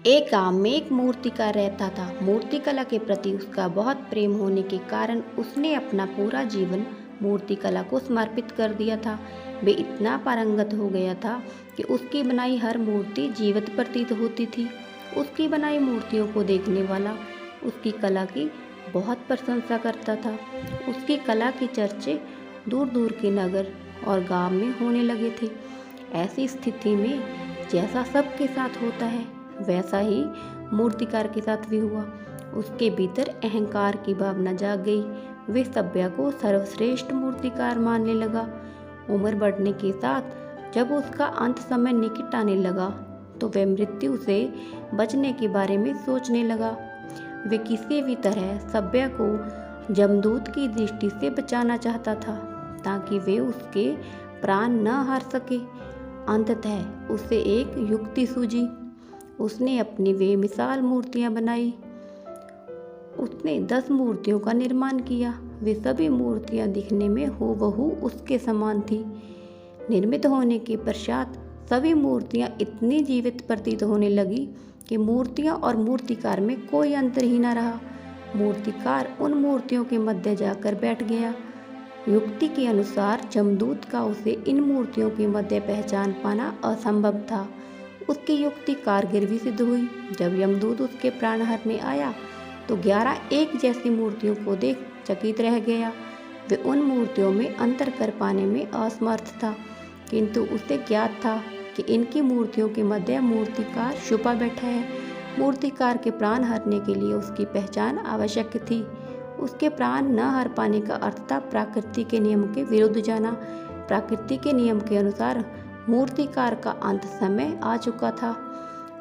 एक गांव में एक मूर्तिकार रहता था। मूर्तिकला के प्रति उसका बहुत प्रेम होने के कारण उसने अपना पूरा जीवन मूर्तिकला को समर्पित कर दिया था। वे इतना पारंगत हो गया था कि उसकी बनाई हर मूर्ति जीवित प्रतीत होती थी। उसकी बनाई मूर्तियों को देखने वाला उसकी कला की बहुत प्रशंसा करता था। उसकी कला के चर्चे दूर दूर के नगर और गांव में होने लगे थे। ऐसी स्थिति में जैसा सबके साथ होता है वैसा ही मूर्तिकार के साथ भी हुआ। उसके भीतर अहंकार की भावना जाग गई। वे सभ्य को सर्वश्रेष्ठ मूर्तिकार मानने लगा। उम्र बढ़ने के साथ जब उसका अंत समय निकट आने लगा तो वह मृत्यु से बचने के बारे में सोचने लगा। वे किसी भी तरह सभ्य को जमदूत की दृष्टि से बचाना चाहता था ताकि वे उसके प्राण न हार सके। अंततः उसे एक युक्ति सूझी। उसने अपनी बेमिसाल मूर्तियां बनाई। उसने 10 मूर्तियों का निर्माण किया। वे सभी मूर्तियां दिखने में हूबहू उसके समान थी। निर्मित होने के पश्चात सभी मूर्तियां इतनी जीवित प्रतीत होने लगी कि मूर्तियां और मूर्तिकार में कोई अंतर ही न रहा। मूर्तिकार उन मूर्तियों के मध्य जाकर बैठ गया। युक्ति के अनुसार जमदूत का उसे इन मूर्तियों के मध्य पहचान पाना असंभव था। उसकी युक्ति कारगर भी सिद्ध हुई। जब यमदूत उसके प्राण हरने आया तो 11 एक जैसी मूर्तियों को देख चकित रह गया। वे उन मूर्तियों में अंतर कर पाने में असमर्थ था, किंतु उसे ज्ञात था कि इनकी मूर्तियों के मध्य मूर्तिकार छुपा बैठा है। मूर्तिकार के प्राण हरने के लिए उसकी पहचान आवश्यक थी। उसके प्राण न हर पाने का अर्थ था प्रकृति के नियम के विरुद्ध जाना। प्रकृति के नियम के अनुसार मूर्तिकार का अंत समय आ चुका था।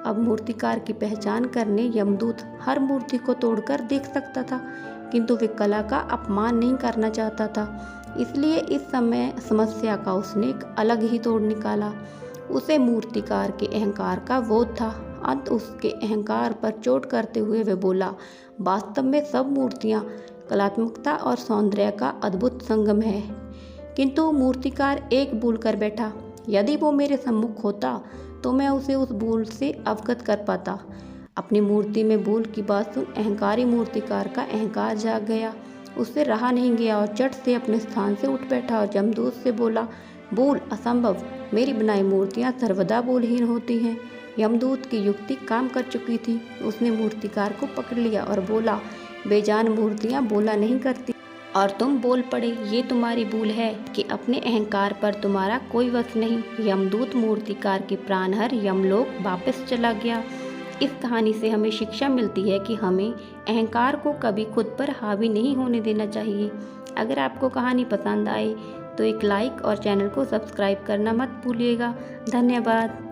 अब मूर्तिकार की पहचान करने यमदूत हर मूर्ति को तोड़कर देख सकता था, किंतु वे कला का अपमान नहीं करना चाहता था। इसलिए इस समय समस्या का उसने एक अलग ही तोड़ निकाला। उसे मूर्तिकार के अहंकार का बोध था। अंत उसके अहंकार पर चोट करते हुए वे बोला, वास्तव में सब मूर्तियाँ कलात्मकता और सौंदर्य का अद्भुत संगम है। किंतु मूर्तिकार एक भूल कर बैठा। यदि वो मेरे सम्मुख होता तो मैं उसे उस भूल से अवगत कर पाता। अपनी मूर्ति में भूल की बात सुन अहंकारी मूर्तिकार का अहंकार जाग गया। उससे रहा नहीं गया और झट से अपने स्थान से उठ बैठा और जमदूत से बोला, भूल असंभव, मेरी बनाई मूर्तियाँ सर्वदा भूलहीन होती हैं। यमदूत की युक्ति काम कर चुकी थी। उसने मूर्तिकार को पकड़ लिया और बोला, बेजान मूर्तियाँ बोला नहीं करती और तुम बोल पड़े। ये तुम्हारी भूल है कि अपने अहंकार पर तुम्हारा कोई वश नहीं। यमदूत मूर्तिकार के प्राण हर यमलोक वापस चला गया। इस कहानी से हमें शिक्षा मिलती है कि हमें अहंकार को कभी खुद पर हावी नहीं होने देना चाहिए। अगर आपको कहानी पसंद आए तो एक लाइक और चैनल को सब्सक्राइब करना मत भूलिएगा। धन्यवाद।